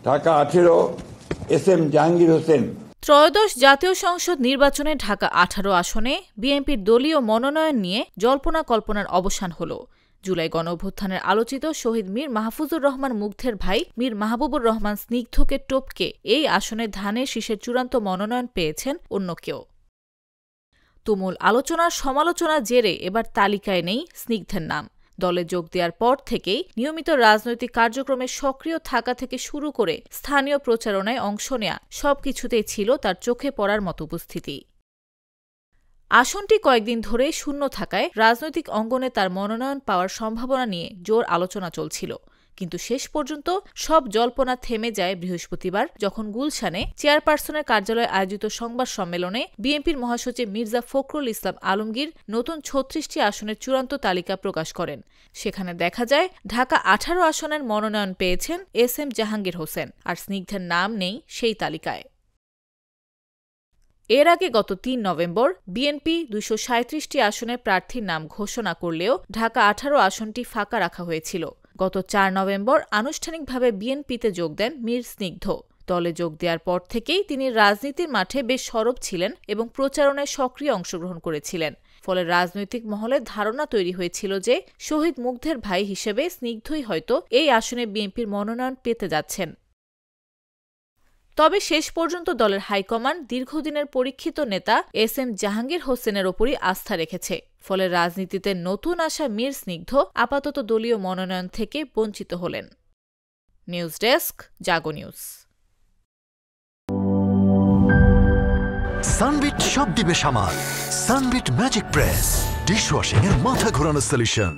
Dhaka 18 SM Jahangir Hossain. ত্রয়োদশ জাতীয় সংসদ নির্বাচনে ঢাকা 18 আসনে বিএনপির দলীয় মনোনয়ন নিয়ে জল্পনা কল্পনার অবসান হল। জুলাই গণঅভ্যুত্থানের আলোচিত শহীদ মীর মাহফুজুর রহমান মুগ্ধের ভাই মীর মাহবুবুর রহমান স্নিগ্ধকে টপকে এই আসনে ধানের শীষের চূড়ান্ত মনোনয়ন পেয়েছেন অন্য কেউ। তুমুল আলোচনার সমালোচনার জেরে এবার তালিকায় নেই স্নিগ্ধের নাম। দলে যোগ দেওয়ার পর থেকেই নিয়মিত রাজনৈতিক কার্যক্রমে সক্রিয় থাকা থেকে শুরু করে স্থানীয় প্রচারণায় অংশ নেয়া সবকিছুতেই ছিল তার চোখে পড়ার মতো উপস্থিতি। আসনটি কয়েকদিন ধরে শূন্য থাকায় রাজনৈতিক অঙ্গনে তার মনোনয়ন পাওয়ার সম্ভাবনা নিয়ে জোর আলোচনা চলছিল। কিন্তু শেষ পর্যন্ত সব জল্পনা থেমে যায় বৃহস্পতিবার, যখন গুলশানে চেয়ারপারসনের কার্যালয়ে আয়োজিত সংবাদ সম্মেলনে বিএনপির মহাসচিব মির্জা ফখরুল ইসলাম আলমগীর নতুন ৩৬টি আসনের চূড়ান্ত তালিকা প্রকাশ করেন। সেখানে দেখা যায় ঢাকা 18 আসনের মনোনয়ন পেয়েছেন SM জাহাঙ্গীর হোসেন, আর স্নিগ্ধের নাম নেই সেই তালিকায়। এর আগে গত ৩ নভেম্বর বিএনপি ২৩৭টি আসনের প্রার্থীর নাম ঘোষণা করলেও ঢাকা 18 আসনটি ফাঁকা রাখা হয়েছিল। গত ৪ নভেম্বর আনুষ্ঠানিকভাবে বিএনপিতে যোগ দেন মীর স্নিগ্ধ। দলে যোগ দেওয়ার পর থেকেই তিনি রাজনীতির মাঠে বেশ সরব ছিলেন এবং প্রচারণায় সক্রিয় অংশগ্রহণ করেছিলেন। ফলে রাজনৈতিক মহলে ধারণা তৈরি হয়েছিল যে শহীদ মুগ্ধের ভাই হিসেবে স্নিগ্ধই হয়তো এই আসনে বিএনপির মনোনয়ন পেতে যাচ্ছেন। তবে শেষ পর্যন্ত দলের হাইকমান্ড দীর্ঘদিনের পরীক্ষিত নেতা SM জাহাঙ্গীর হোসেনের ওপরই আস্থা রেখেছে। ফলে রাজনীতিতে নতুন আসা মীর স্নিগ্ধ আপাতত দলীয় মনোনয়ন থেকে বঞ্চিত হলেন। নিউজ ডেস্ক, জাগো নিউজ। সানবিট সব দিবে সামাল। সানবিট ম্যাজিক প্রেস ডিশওয়াশিং এর মাথা ঘোরানো সলিউশন।